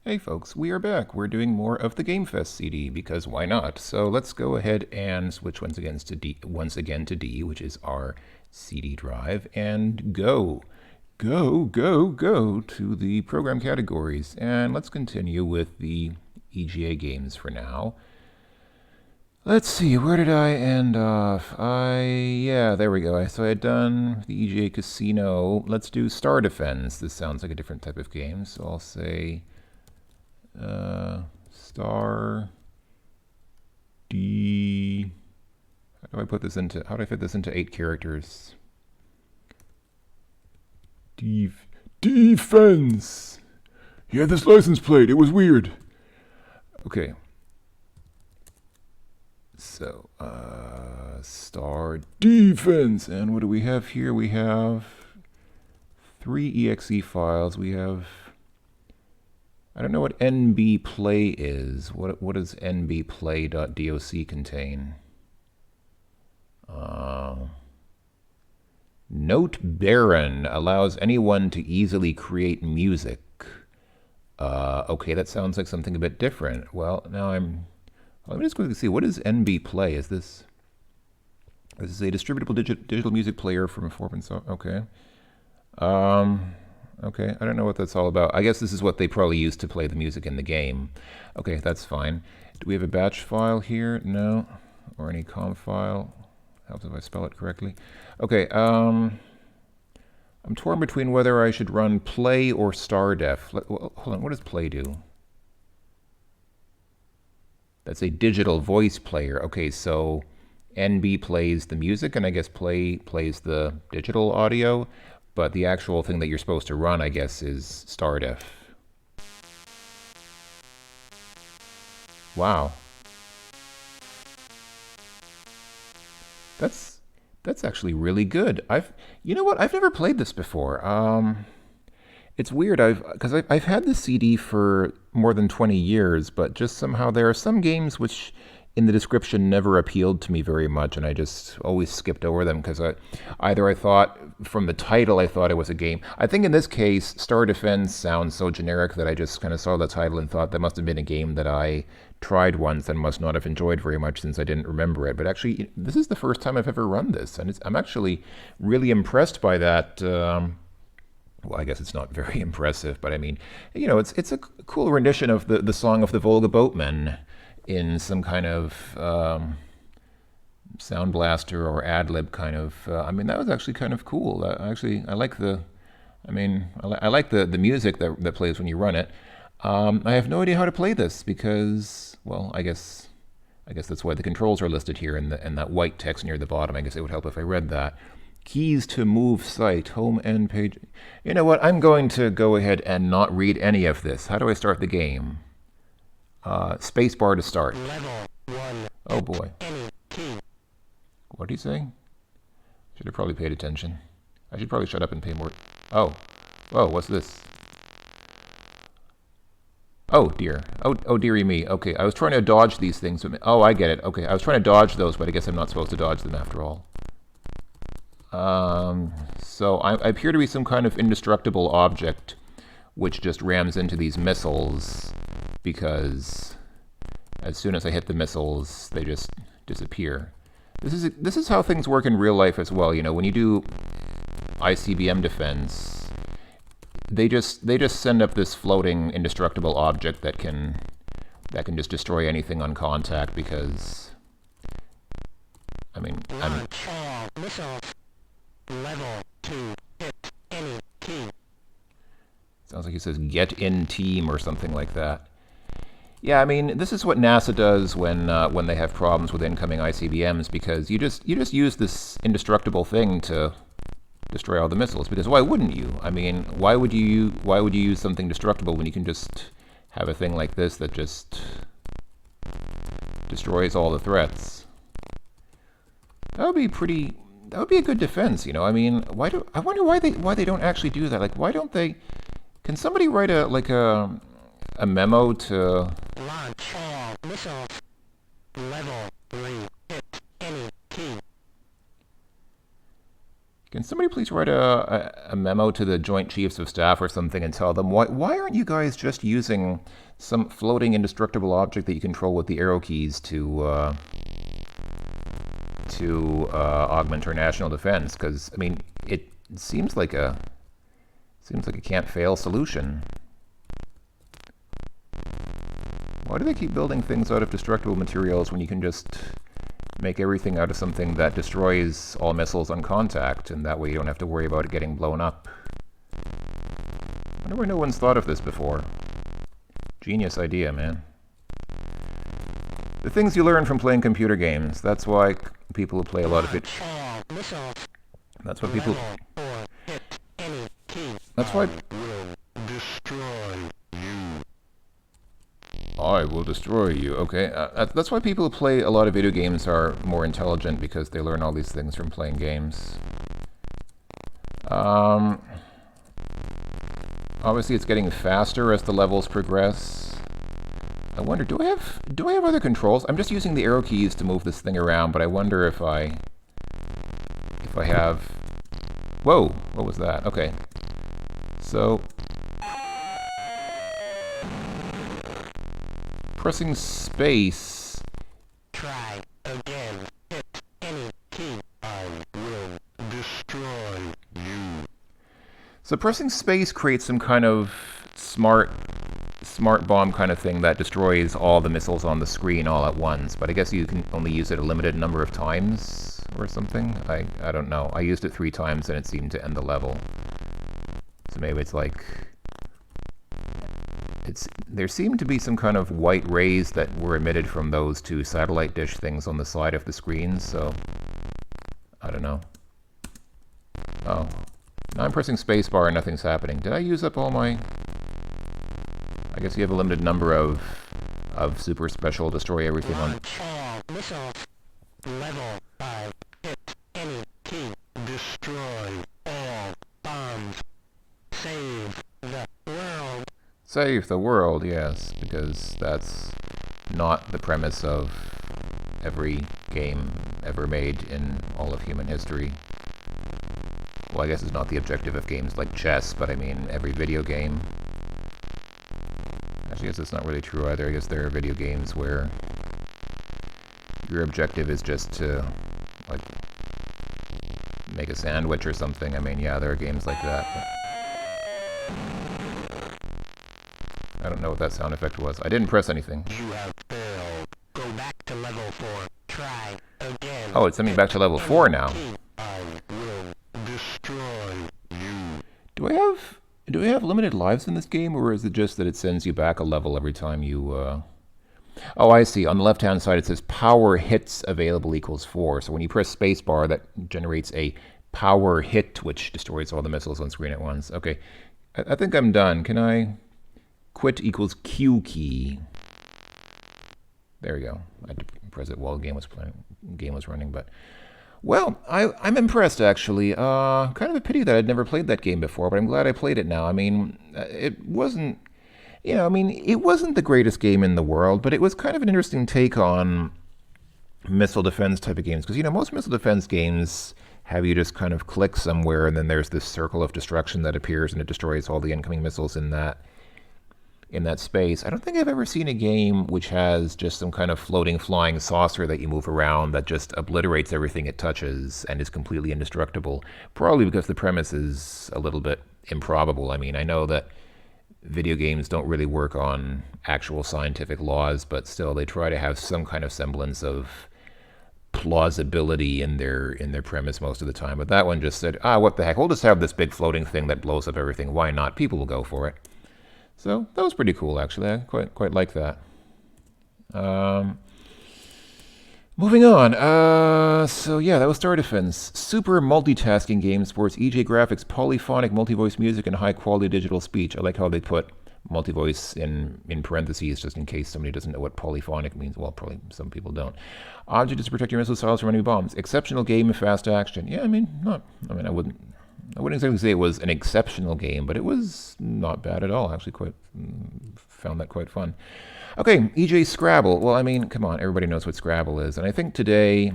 Hey folks, we are back. We're doing more of the Gamefest CD because why not? So let's go ahead and switch once again to D, which is our CD drive, and go to the program categories. And let's continue with the EGA games for now. Let's see, where did I end off? Yeah, there we go. So I had done the EGA Casino. Let's do Star Defense. This sounds like a different type of game, so I'll say star D. How do I fit this into 8 characters? Defense. He had this license plate. It was weird. Okay. So, star defense. And what do we have here? We have 3 exe files. We have, I don't know what nbplay is. What does nbplay.doc contain? Note Baron allows anyone to easily create music. Okay, that sounds like something a bit different. Well, now let me just quickly see. What is nbplay? Is this a distributable digital music player from Forbin? Okay. Okay, I don't know what that's all about. I guess this is what they probably use to play the music in the game. Okay, that's fine. Do we have a batch file here? No. Or any com file? Helps if I spell it correctly. Okay, I'm torn between whether I should run play or stardef. Hold on, what does play do? That's a digital voice player. Okay, so NB plays the music, and I guess play plays the digital audio. But the actual thing that you're supposed to run, I guess, is stardef. Wow. That's actually really good. You know what? I've never played this before. It's weird. I've had the CD for more than 20 years, but just somehow there are some games which in the description never appealed to me very much, and I just always skipped over them because I thought from the title I thought it was a game. I think in this case, Star Defense sounds so generic that I just kind of saw the title and thought that must have been a game that I tried once and must not have enjoyed very much since I didn't remember it. But actually, this is the first time I've ever run this, and I'm actually really impressed by that. Well, I guess it's not very impressive, but I mean, you know, it's a cool rendition of the song of the Volga Boatmen in some kind of sound blaster or ad lib kind of. I mean, that was actually kind of cool. I like the. I like the music that plays when you run it. I have no idea how to play this because, well, I guess that's why the controls are listed here in that white text near the bottom. I guess it would help if I read that. Keys to move site, home end page. You know what? I'm going to go ahead and not read any of this. How do I start the game? Spacebar to start. Level 1. Oh boy. Any key. What did he say? Should have probably paid attention. I should probably shut up and pay more. Oh. Whoa, what's this? Oh dear. Oh dearie me. Okay, I was trying to dodge these things. Oh, I get it. Okay, I was trying to dodge those, but I guess I'm not supposed to dodge them after all. So I appear to be some kind of indestructible object which just rams into these missiles because as soon as I hit the missiles, they just disappear. This is how things work in real life as well. You know, when you do ICBM defense, they just send up this floating indestructible object that can just destroy anything on contact because Launch all missiles. Level 2. Hit any key. Sounds like he says get in team or something like that. Yeah, I mean, this is what NASA does when they have problems with incoming ICBMs because you just use this indestructible thing to destroy all the missiles. Because why wouldn't you? I mean, why would you use something destructible when you can just have a thing like this that just destroys all the threats? That would be a good defense, you know. I mean, I wonder why they don't actually do that? Like, why don't they? Can somebody write a memo to Launch all missiles. Level 3. Hit any key. Can somebody please write a memo to the Joint Chiefs of Staff or something and tell them why aren't you guys just using some floating indestructible object that you control with the arrow keys to augment our national defense? Because I mean, it seems like a can't fail solution. Why do they keep building things out of destructible materials when you can just make everything out of something that destroys all missiles on contact, and that way you don't have to worry about it getting blown up? I wonder why no one's thought of this before. Genius idea, man. The things you learn from playing computer games. That's why people who play a lot of it. That's why people. That's why. I will destroy you. Okay, that's why people who play a lot of video games are more intelligent, because they learn all these things from playing games. Obviously, it's getting faster as the levels progress. I wonder, do I have other controls? I'm just using the arrow keys to move this thing around, but I wonder if I have. Whoa! What was that? Okay, so. Pressing space. Try again. Hit any key. I will destroy you. So pressing space creates some kind of smart bomb kind of thing that destroys all the missiles on the screen all at once. But I guess you can only use it a limited number of times or something. I don't know. I used it 3 times and it seemed to end the level. So maybe it's like. There seemed to be some kind of white rays that were emitted from those 2 satellite dish things on the side of the screen, so I don't know. Oh, now I'm pressing spacebar and nothing's happening. Did I use up all my... I guess you have a limited number of super special destroy everything on... All missiles. Level 5. Hit any key. Destroy all bombs. Save the world. Save the world, yes, because that's not the premise of every game ever made in all of human history. Well, I guess it's not the objective of games like chess, but I mean every video game. Actually, I guess that's not really true either. I guess there are video games where your objective is just to, like, make a sandwich or something. I mean, yeah, there are games like that, but... I don't know what that sound effect was. I didn't press anything. You have failed. Go back to level 4. Try again. Oh, it sent me back to level 4 now. I will destroy you. Do I have limited lives in this game, or is it just that it sends you back a level every time you... Oh, I see. On the left-hand side, it says power hits available equals 4. So when you press spacebar, that generates a power hit, which destroys all the missiles on screen at once. Okay, I think I'm done. Can I... Quit equals Q key. There we go. I had to press it while the game was running, but... Well, I'm impressed, actually. Kind of a pity that I'd never played that game before, but I'm glad I played it now. I mean, it wasn't... it wasn't the greatest game in the world, but it was kind of an interesting take on missile defense type of games. Because, most missile defense games have you just kind of click somewhere, and then there's this circle of destruction that appears, and it destroys all the incoming missiles in that space. I don't think I've ever seen a game which has just some kind of floating flying saucer that you move around that just obliterates everything it touches and is completely indestructible. Probably because the premise is a little bit improbable. I mean, I know that video games don't really work on actual scientific laws, but still they try to have some kind of semblance of plausibility in their premise most of the time. But that one just said, what the heck, we'll just have this big floating thing that blows up everything. Why not? People will go for it. So that was pretty cool, actually. I quite like that. Moving on. So yeah, that was Star Defense. Super multitasking game sports EGA graphics, polyphonic multi-voice music, and high-quality digital speech. I like how they put multi-voice in parentheses, just in case somebody doesn't know what polyphonic means. Well, probably some people don't. Object is to protect your missile silos from enemy bombs. Exceptional game of fast action. Yeah, I wouldn't exactly say it was an exceptional game, but it was not bad at all. Actually, found that quite fun. Okay, EGA Scrabble. Well, I mean, come on, everybody knows what Scrabble is. And I think today,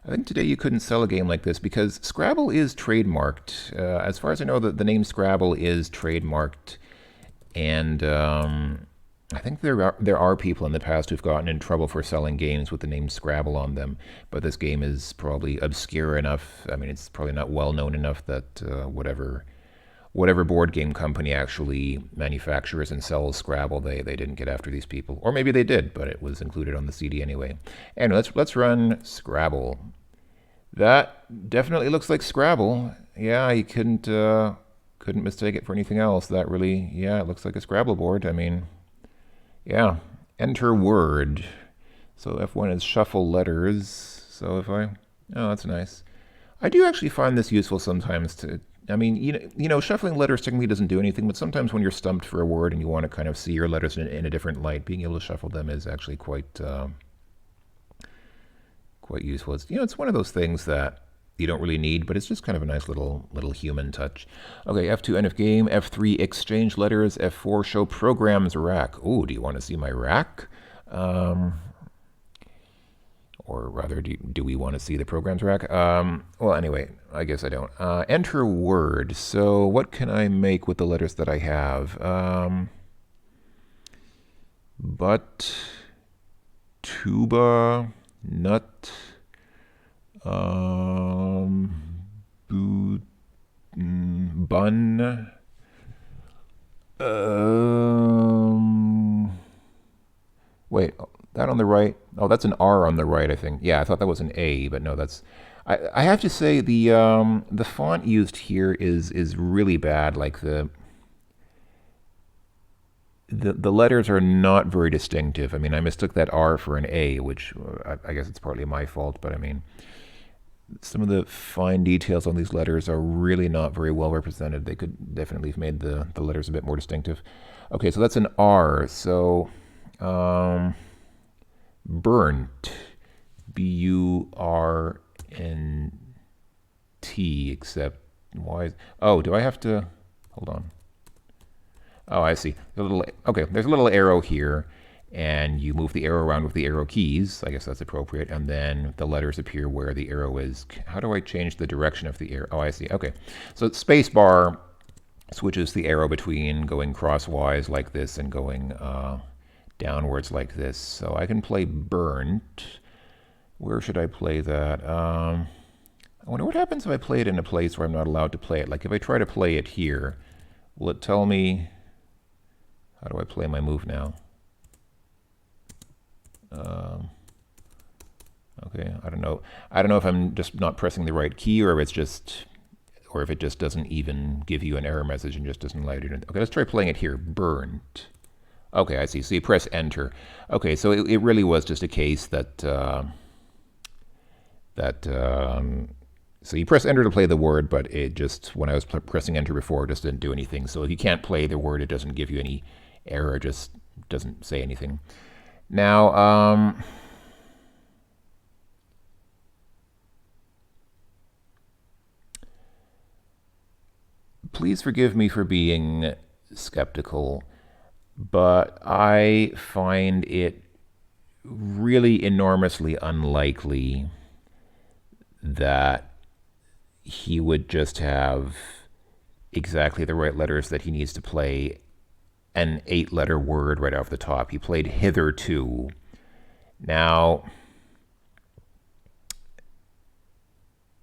I think today you couldn't sell a game like this because Scrabble is trademarked. As far as I know, the name Scrabble is trademarked, and I think there are people in the past who've gotten in trouble for selling games with the name Scrabble on them. But this game is probably obscure enough. I mean, it's probably not well known enough that whatever board game company actually manufactures and sells Scrabble, they didn't get after these people, or maybe they did, but it was included on the CD anyway. And let's run Scrabble. That definitely looks like Scrabble. Yeah, you couldn't mistake it for anything else. That really, yeah, it looks like a Scrabble board. I mean, yeah. Enter word. So F1 is shuffle letters. So if I, oh, that's nice. I do actually find this useful sometimes to. I mean, shuffling letters technically doesn't do anything, but sometimes when you're stumped for a word and you want to kind of see your letters in a different light, being able to shuffle them is actually quite useful. It's one of those things that you don't really need, but it's just kind of a nice little human touch. Okay, F2 end of game, F3 exchange letters, F4 show programs rack. Oh, do you want to see my rack? Or rather, do we want to see the programs rack? Well, anyway, I guess I don't. Enter word. So what can I make with the letters that I have? But, tuba, nut, boot, bun, wait, that on the right? Oh, that's an R on the right, I think. Yeah, I thought that was an A, but no, that's. I have to say the font used here is really bad. Like the letters are not very distinctive. I mean, I mistook that R for an A, which I guess it's partly my fault, but I mean, some of the fine details on these letters are really not very well represented. They could definitely have made the letters a bit more distinctive. Okay, so that's an R. So, burnt, Burnt, except why? Oh, do I have to? Hold on. Oh, I see. There's a little arrow here, and you move the arrow around with the arrow keys. I guess that's appropriate. And then the letters appear where the arrow is. How do I change the direction of the arrow? Oh, I see. Okay. So space bar switches the arrow between going crosswise like this and going downwards like this. So I can play burnt. Where should I play that? I wonder what happens if I play it in a place where I'm not allowed to play it. Like if I try to play it here, will it tell me? How do I play my move now? Okay, I don't know. I don't know if I'm just not pressing the right key, or if it just doesn't even give you an error message and just doesn't allow you to. Okay, let's try playing it here. Burnt. Okay, I see. So you press enter. Okay, so it really was just a case that so you press enter to play the word, but it just, when I was pressing enter before, it just didn't do anything. So if you can't play the word, it doesn't give you any error, it just doesn't say anything. Now, please forgive me for being skeptical, but I find it really enormously unlikely that he would just have exactly the right letters that he needs to play an 8-letter word right off the top. He played hitherto. Now,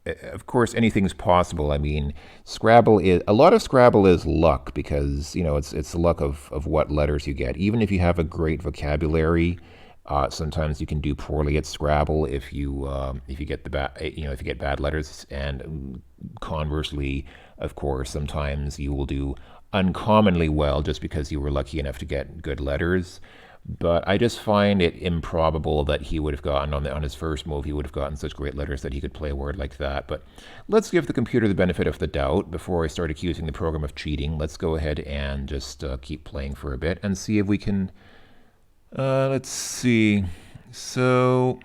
of course, anything's possible. I mean, a lot of Scrabble is luck because it's the luck of what letters you get. Even if you have a great vocabulary, sometimes you can do poorly at Scrabble if you get if you get bad letters, and conversely, of course, sometimes you will do uncommonly well just because you were lucky enough to get good letters. But I just find it improbable that he would have gotten on his first move, he would have gotten such great letters that he could play a word like that. But let's give the computer the benefit of the doubt before I start accusing the program of cheating. Let's go ahead and just keep playing for a bit and see if we can. Let's see. So.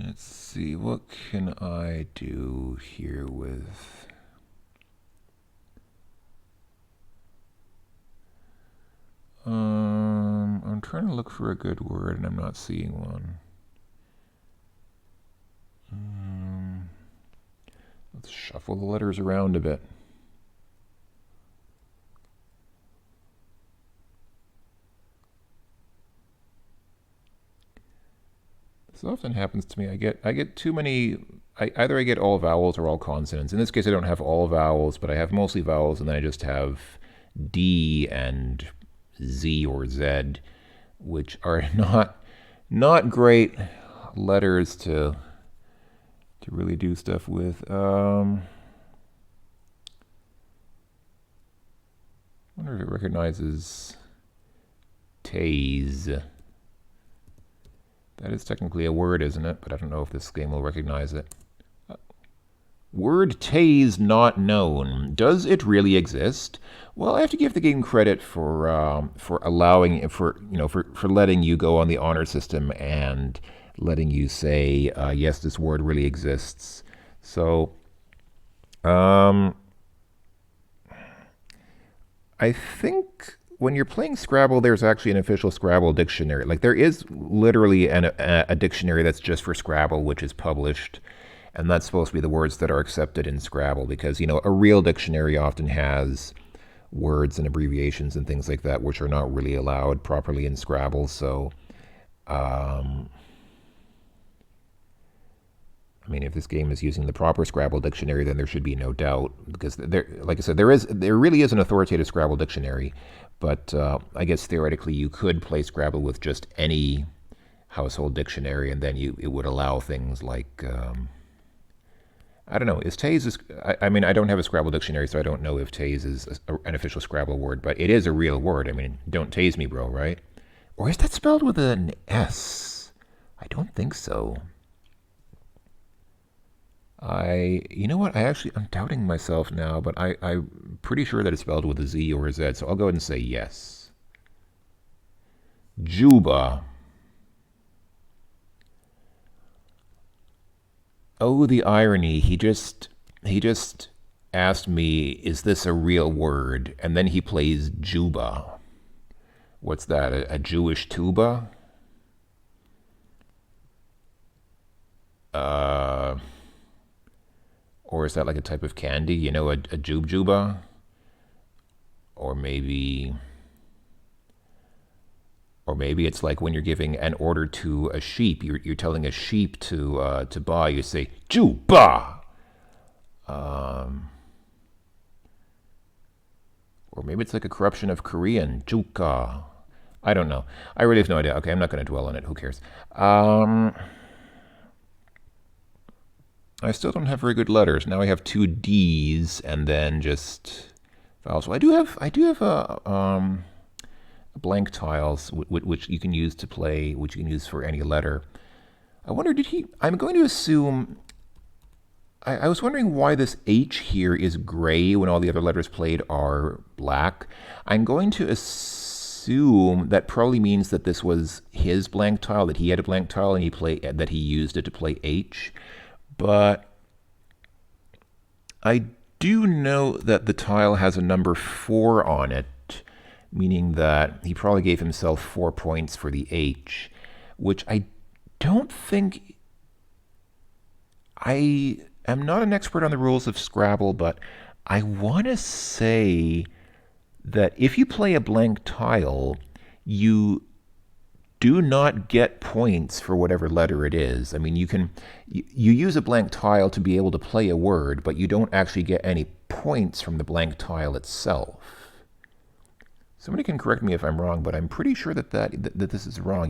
Let's see, what can I do here with... I'm trying to look for a good word and I'm not seeing one. Let's shuffle the letters around a bit. This often happens to me. I get too many. Either I get all vowels or all consonants. In this case, I don't have all vowels, but I have mostly vowels, and then I just have D and Z or Z, which are not great letters to really do stuff with. I wonder if it recognizes tase. That is technically a word, isn't it? But I don't know if this game will recognize it. Word tase not known. Does it really exist? Well, I have to give the game credit for allowing for letting you go on the honor system and letting you say yes, this word really exists. So, I think when you're playing Scrabble, there's actually an official Scrabble dictionary. Like there is literally a dictionary that's just for Scrabble, which is published, and that's supposed to be the words that are accepted in Scrabble. Because a real dictionary often has words and abbreviations and things like that, which are not really allowed properly in Scrabble. So, I mean, if this game is using the proper Scrabble dictionary, then there should be no doubt, because like I said, there really is an authoritative Scrabble dictionary. But I guess theoretically you could play Scrabble with just any household dictionary, and then it would allow things like I don't know. Is tase? I mean, I don't have a Scrabble dictionary, so I don't know if tase is an official Scrabble word, but it is a real word. I mean, don't tase me, bro, right? Or is that spelled with an S? I don't think so. You know what? I'm doubting myself now, but I'm pretty sure that it's spelled with a Z or a Z, so I'll go ahead and say yes. Juba. Oh, the irony. He just asked me, is this a real word? And then he plays Juba. What's that? A Jewish tuba? Or is that like a type of candy? A jubjuba? Or maybe it's like when you're giving an order to a sheep. You're telling a sheep to buy. You say juba. Or maybe it's like a corruption of Korean juka. I don't know. I really have no idea. Okay, I'm not going to dwell on it. Who cares? I still don't have very good letters. Now I have two D's and then just vowels. Well, I do have a blank tiles which you can use to play, which you can use for any letter. I wonder, I'm going to assume. I was wondering why this H here is gray when all the other letters played are black. I'm going to assume that probably means that this was his blank tile, that he had a blank tile and that he used it to play H. But I do know that the tile has a number 4 on it, meaning that he probably gave himself 4 points for the H, which I don't think... I am not an expert on the rules of Scrabble, but I want to say that if you play a blank tile, you do not get points for whatever letter it is. I mean, you use a blank tile to be able to play a word, but you don't actually get any points from the blank tile itself. Somebody can correct me if I'm wrong, but I'm pretty sure that this is wrong.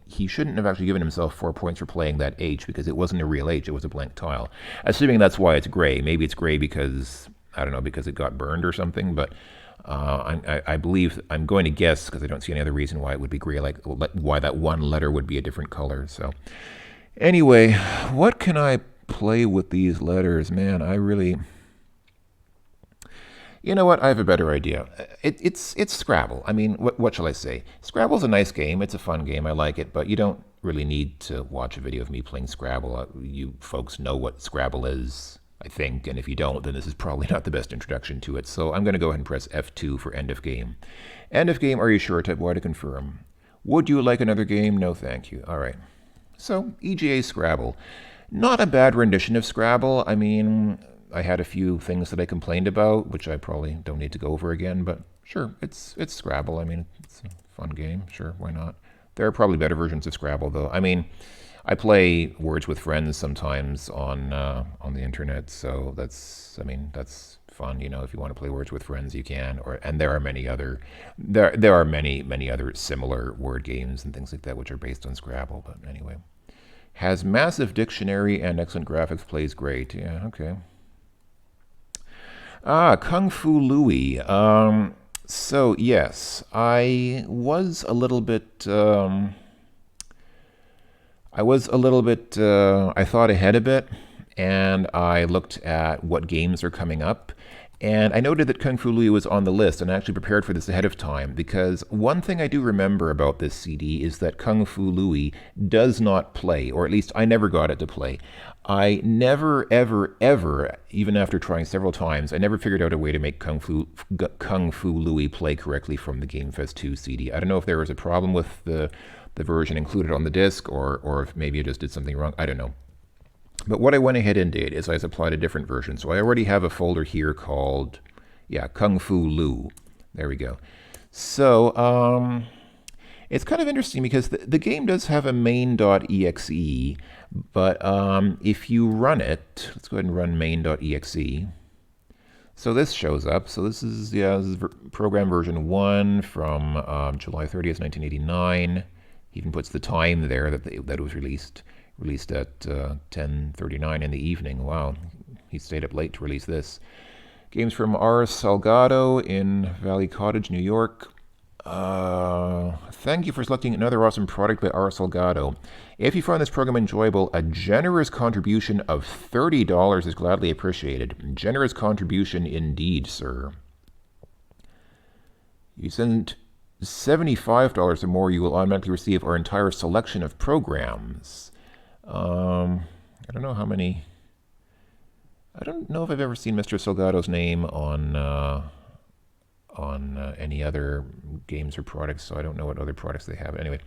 He shouldn't have actually given himself 4 points for playing that H, because it wasn't a real H, it was a blank tile. Assuming that's why it's gray. Maybe it's gray because, I don't know, because it got burned or something, but I believe, I'm going to guess, because I don't see any other reason why it would be gray, like why that one letter would be a different color. So anyway, what can I play with these letters? Man, I really... You know what? I have a better idea. It's Scrabble. I mean, what shall I say? Scrabble's a nice game. It's a fun game. I like it, but really need to watch a video of me playing Scrabble. You folks know what Scrabble is, I think, and if you don't, then this is probably not the best introduction to it. So I'm going to go ahead and press F2 for end of game. End of game, are you sure? Type Y to confirm. Would you like another game? No, thank you. All right. So, EGA Scrabble. Not a bad rendition of Scrabble. I mean, I had a few things that I complained about, which I probably don't need to go over again, but sure, it's Scrabble. I mean, it's a fun game. Sure, why not? There are probably better versions of Scrabble, though. I mean, I play Words with Friends sometimes on the internet, so that's fun. You know, if you want to play Words with Friends, you can. And there are many other many other similar word games and things like that which are based on Scrabble. But anyway, has massive dictionary and excellent graphics. Plays great. Yeah, okay. Kung Fu Louie. So yes, I was a little bit. I thought ahead a bit, and I looked at what games are coming up, and I noted that Kung Fu Louie was on the list, and I actually prepared for this ahead of time, because one thing I do remember about this CD is that Kung Fu Louie does not play, or at least I never got it to play. I never, ever, ever, even after trying several times, I never figured out a way to make Kung Fu Louie play correctly from the Gamefest 2 CD. I don't know if there was a problem with the version included on the disc, or if maybe I just did something wrong. I don't know. But what I went ahead and did is I applied a different version. So I already have a folder here called, Kung Fu Lou. There we go. So it's kind of interesting because the game does have a main.exe, but if you run it, let's go ahead and run main.exe. So this shows up. So this is program version 1 from July 30th, 1989. He even puts the time there that it was released at 10:39 in the evening. Wow, he stayed up late to release this. Games from R. Salgado in Valley Cottage, New York. Thank you for selecting another awesome product by R. Salgado. If you find this program enjoyable, a generous contribution of $30 is gladly appreciated. Generous contribution indeed, sir. You send $75 or more, you will automatically receive our entire selection of programs. I don't know how many. I don't know if I've ever seen Mr. Salgado's name on any other games or products, so I don't know what other products they have. Anyway,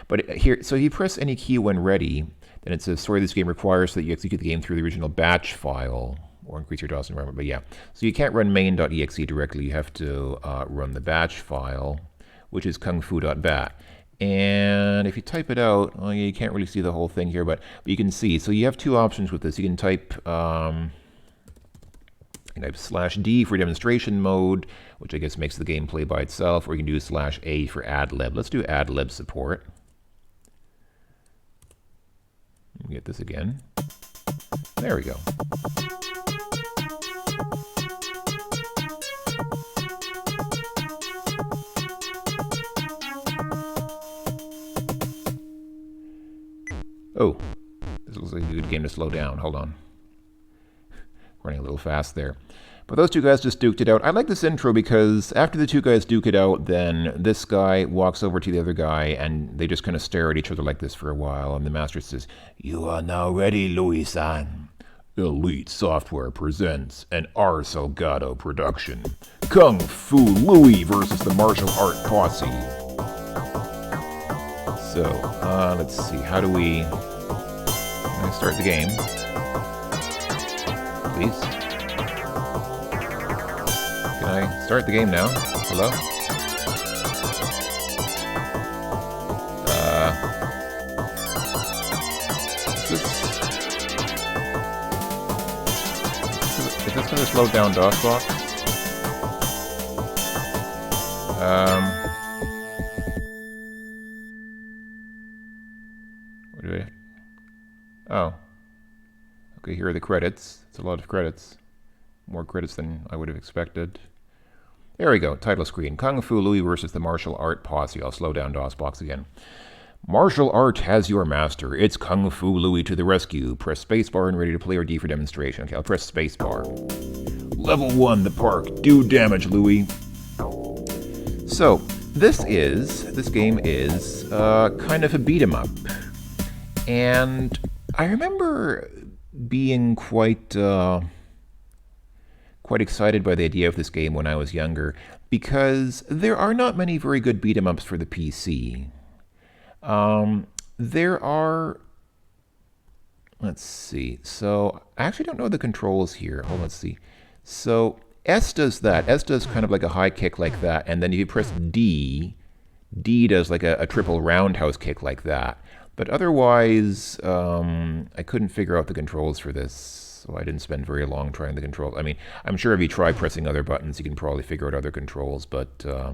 but here, so you press any key when ready, then it says, sorry, this game requires that you execute the game through the original batch file or increase your DOS environment. But yeah, so you can't run main.exe directly. You have to run the batch file, which is kungfu.bat. And if you type it out, well, you can't really see the whole thing here, but you can see. So you have two options with this. You can type /D for demonstration mode, which I guess makes the game play by itself, or you can do /A for ad lib. Let's do ad lib support. Let me get this again. There we go. Oh, this looks like a good game to slow down. Hold on. Running a little fast there. But those two guys just duked it out. I like this intro because after the two guys duke it out, then this guy walks over to the other guy and they just kind of stare at each other like this for a while. And the master says, "You are now ready, Louis-san." Elite Software presents an R. Salgado production. Kung Fu Louie versus the Martial Art Posse. So, let's see. How do we... Can I start the game? Please. Can I start the game now? Hello? Is this going to slow down DOSBox? What do I... Oh. Okay, here are the credits. It's a lot of credits. More credits than I would have expected. There we go. Title screen. Kung Fu Louie versus the Martial Art Posse. I'll slow down DOSBox again. Martial art has your master. It's Kung Fu Louie to the rescue. Press spacebar and ready to play or D for demonstration. Okay, I'll press spacebar. Level 1, the park. Do damage, Louie. So, this game is kind of a beat 'em up. And I remember being quite excited by the idea of this game when I was younger because there are not many very good beat 'em ups for the PC. There are. Let's see. So I actually don't know the controls here. Hold on, let's see. So S does that. S does kind of like a high kick like that, and then if you press D, D does like a triple roundhouse kick like that. But otherwise, I couldn't figure out the controls for this, so I didn't spend very long trying the controls. I mean, I'm sure if you try pressing other buttons, you can probably figure out other controls, but I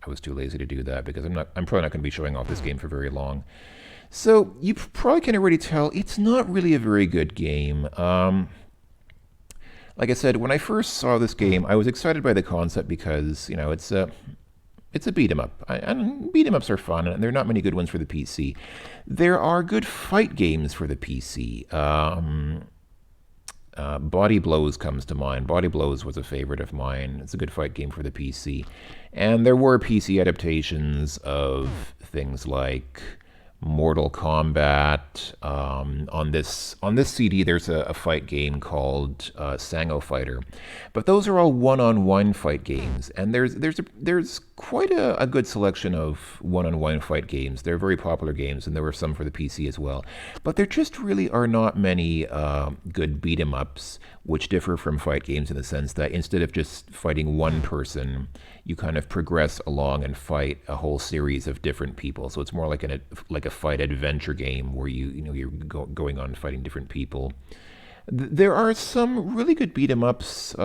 was too lazy to do that because I'm probably not going to be showing off this game for very long. So you probably can already tell it's not really a very good game. Like I said, when I first saw this game, I was excited by the concept because it's a beat 'em up, and beat 'em ups are fun, and there are not many good ones for the PC. There are good fight games for the PC. Body Blows comes to mind. Body Blows was a favorite of mine. It's a good fight game for the PC. And there were PC adaptations of things like Mortal Kombat. On this CD, there's a fight game called Sango Fighter, but those are all one-on-one fight games, and there's quite a good selection of one-on-one fight games. They're very popular games, and there were some for the PC as well. But there just really are not many good beat 'em ups, which differ from fight games in the sense that instead of just fighting one person, you kind of progress along and fight a whole series of different people. So it's more like a fight adventure game where you're going on fighting different people. There are some really good beat 'em ups.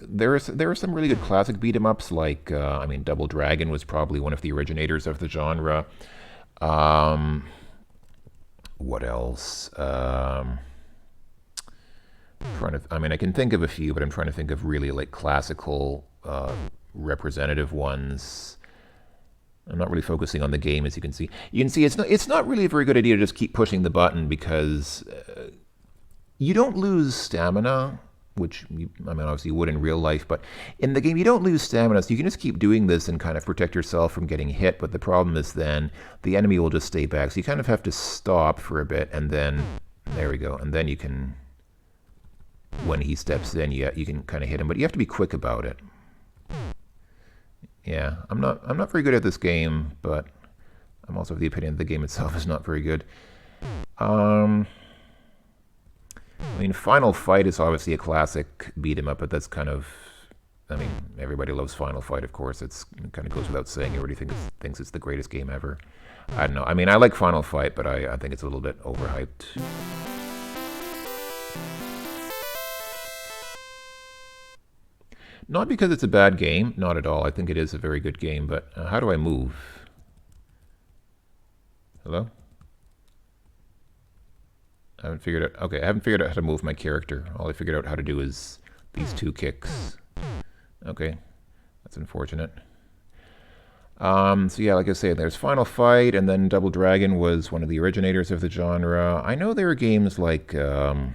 There are some really good classic beat 'em ups like Double Dragon was probably one of the originators of the genre. What else? I can think of a few, but I'm trying to think of really like classical representative ones. I'm not really focusing on the game, as you can see. You can see it's not really a very good idea to just keep pushing the button because you don't lose stamina, which obviously you would in real life, but in the game you don't lose stamina, so you can just keep doing this and kind of protect yourself from getting hit. But the problem is then the enemy will just stay back, so you kind of have to stop for a bit, and then there we go, and then you can, when he steps in, you can kind of hit him, but you have to be quick about it. Yeah, I'm not very good at this game, but I'm also of the opinion that the game itself is not very good. Final Fight is obviously a classic beat 'em up, but that's kind of, everybody loves Final Fight, of course. It kind of goes without saying. Everybody thinks it's the greatest game ever. I don't know. I like Final Fight, but I think it's a little bit overhyped. Not because it's a bad game, not at all. I think it is a very good game, but how do I move? Hello? I haven't figured out how to move my character. All I figured out how to do is these two kicks. Okay, that's unfortunate. So yeah, like I say, there's Final Fight, and then Double Dragon was one of the originators of the genre. I know there are games like, trying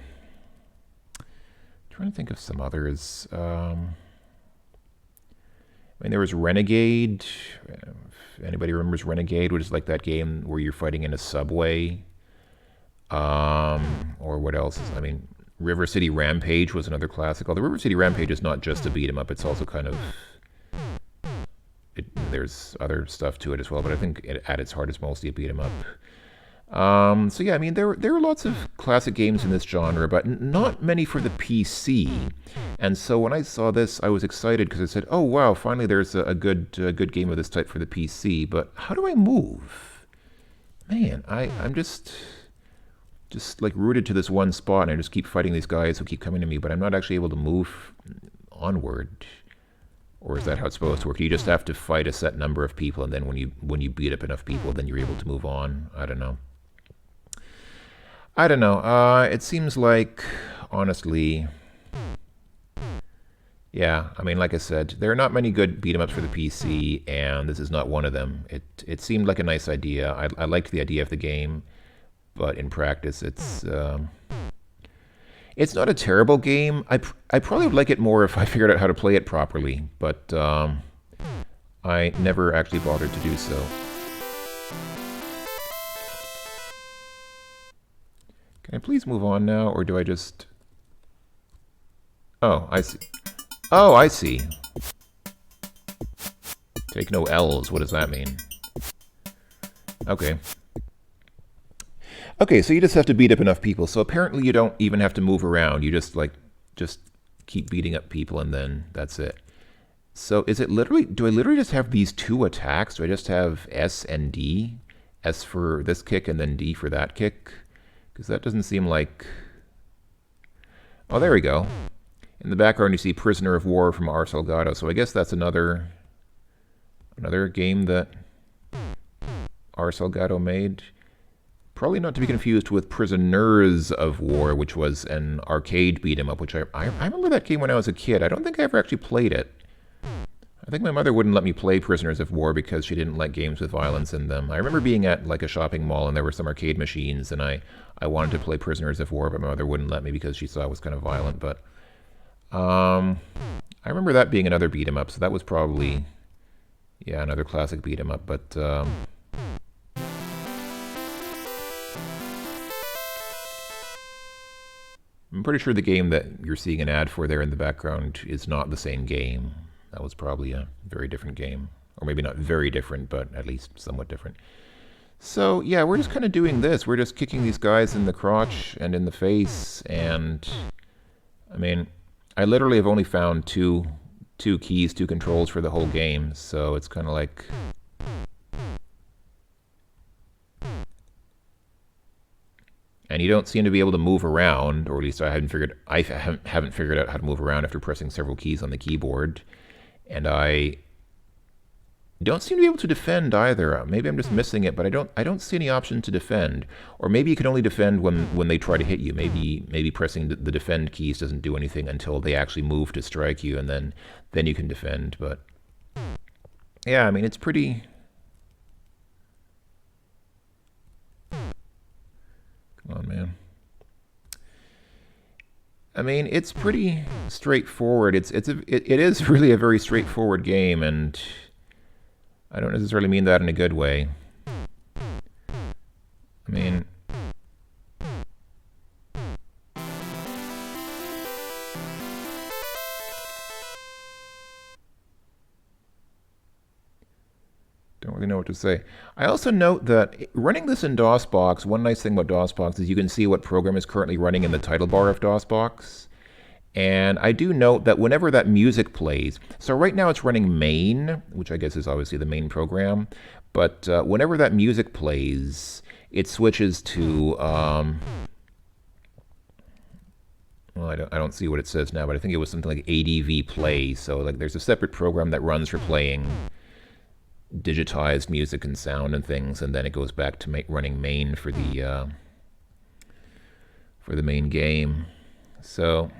to think of some others. There was Renegade. If anybody remembers Renegade, which is like that game where you're fighting in a subway. Or what else? River City Rampage was another classic. Although River City Rampage is not just a beat 'em up; it's also kind of there's other stuff to it as well. But I think at its heart, it's mostly a beat 'em up. So yeah, there are lots of classic games in this genre, but not many for the PC. And so when I saw this, I was excited because I said, "Oh wow, finally there's a good game of this type for the PC." But how do I move? Man, I'm just like rooted to this one spot, and I just keep fighting these guys who keep coming to me, but I'm not actually able to move onward. Or is that how it's supposed to work? You just have to fight a set number of people, and then when you beat up enough people, then you're able to move on. I don't know. It seems like, honestly, yeah. Like I said, there are not many good beat 'em ups for the PC, and this is not one of them. It seemed like a nice idea. I liked the idea of the game, but in practice, it's not a terrible game. I probably would like it more if I figured out how to play it properly, but I never actually bothered to do so. Can I please move on now, or do I just... Oh, I see. Oh, I see. Take no L's. What does that mean? Okay. Okay, so you just have to beat up enough people. So apparently you don't even have to move around. You just, like, just keep beating up people and then that's it. So is it literally... Do I literally just have these two attacks? Do I just have S and D? S for this kick and then D for that kick? Because that doesn't seem like... Oh, there we go. In the background you see Prisoner of War from R. Salgado. So I guess that's another game that R. Salgado made. Probably not to be confused with Prisoners of War, which was an arcade beat 'em up, which I remember that game when I was a kid. I don't think I ever actually played it. I think my mother wouldn't let me play Prisoners of War because she didn't like games with violence in them. I remember being at like a shopping mall and there were some arcade machines and I wanted to play Prisoners of War, but my mother wouldn't let me because she saw it was kind of violent. But I remember that being another beat 'em up, so that was probably, yeah, another classic beat 'em up. But I'm pretty sure the game that you're seeing an ad for there in the background is not the same game. That was probably a very different game. Or maybe not very different, but at least somewhat different. So, yeah, we're just kind of doing this. We're just kicking these guys in the crotch and in the face. And, I mean, I literally have only found two keys, two controls for the whole game. So it's kind of like... And you don't seem to be able to move around, or at least I haven't figured out how to move around after pressing several keys on the keyboard. And I don't seem to be able to defend either. Maybe I'm just missing it, but I don't see any option to defend. Or maybe you can only defend when they try to hit you. Maybe pressing the defend keys doesn't do anything until they actually move to strike you, and then you can defend. But yeah, I mean, it's pretty... Come on, man. I mean, it's pretty straightforward. It is really a very straightforward game, and I don't necessarily mean that in a good way. I mean... Don't really know what to say. I also note that running this in DOSBox, one nice thing about DOSBox is you can see what program is currently running in the title bar of DOSBox. And I do note that whenever that music plays, so right now it's running main, which I guess is obviously the main program, but whenever that music plays, it switches to, well, I don't see what it says now, but I think it was something like ADV play, so like there's a separate program that runs for playing digitized music and sound and things, and then it goes back to running main for the main game. So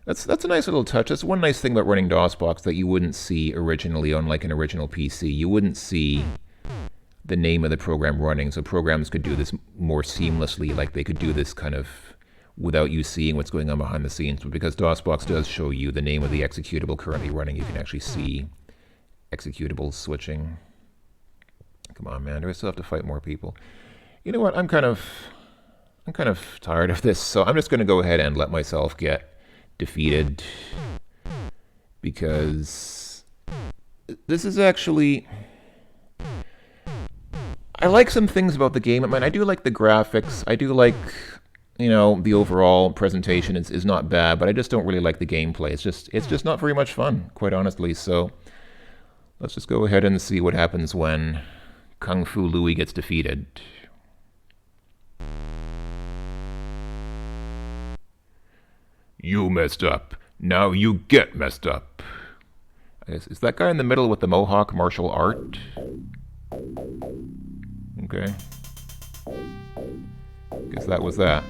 that's a nice little touch. That's one nice thing about running DOSBox that you wouldn't see originally on like an original PC. You wouldn't see the name of the program running, so programs could do this more seamlessly, like they could do this kind of without you seeing what's going on behind the scenes. But because DOSBox does show you the name of the executable currently running, you can actually see executables switching. Come on, man. Do I still have to fight more people? You know what? I'm kind of tired of this, so I'm just going to go ahead and let myself get defeated, because this is actually... I like some things about the game. I mean, I do like the graphics. I do like, you know, the overall presentation is not bad, but I just don't really like the gameplay. It's just not very much fun, quite honestly. So let's just go ahead and see what happens when Kung Fu Louie gets defeated. You messed up. Now you get messed up. Is that guy in the middle with the mohawk martial art? Okay. Guess that was that.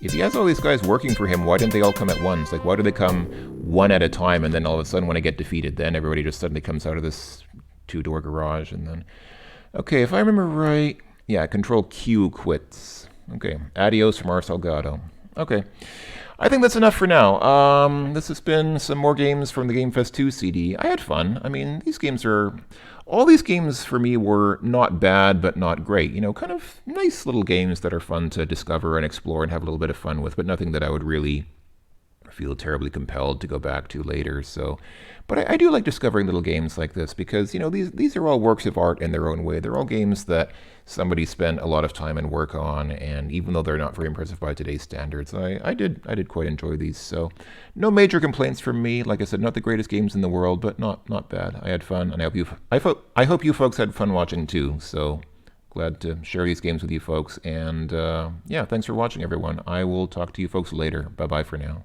If he has all these guys working for him, why didn't they all come at once? Like, why do they come one at a time, and then all of a sudden when I get defeated, then everybody just suddenly comes out of this two-door garage, and then... Okay, if I remember right... Yeah, Control Q quits. Okay, adios from R. Salgado. Okay. I think that's enough for now. This has been some more games from the Gamefest 2 CD. I had fun. I mean, these games are. All these games for me were not bad, but not great. You know, kind of nice little games that are fun to discover and explore and have a little bit of fun with, but nothing that I would really feel terribly compelled to go back to later. So, but I do like discovering little games like this because these are all works of art in their own way. They're all games that somebody spent a lot of time and work on, and even though they're not very impressive by today's standards, I did quite enjoy these. So, no major complaints from me. Like I said, not the greatest games in the world, but not bad. I had fun, and I hope you folks had fun watching too. So. Glad to share these games with you folks. And yeah, thanks for watching, everyone. I will talk to you folks later. Bye bye for now.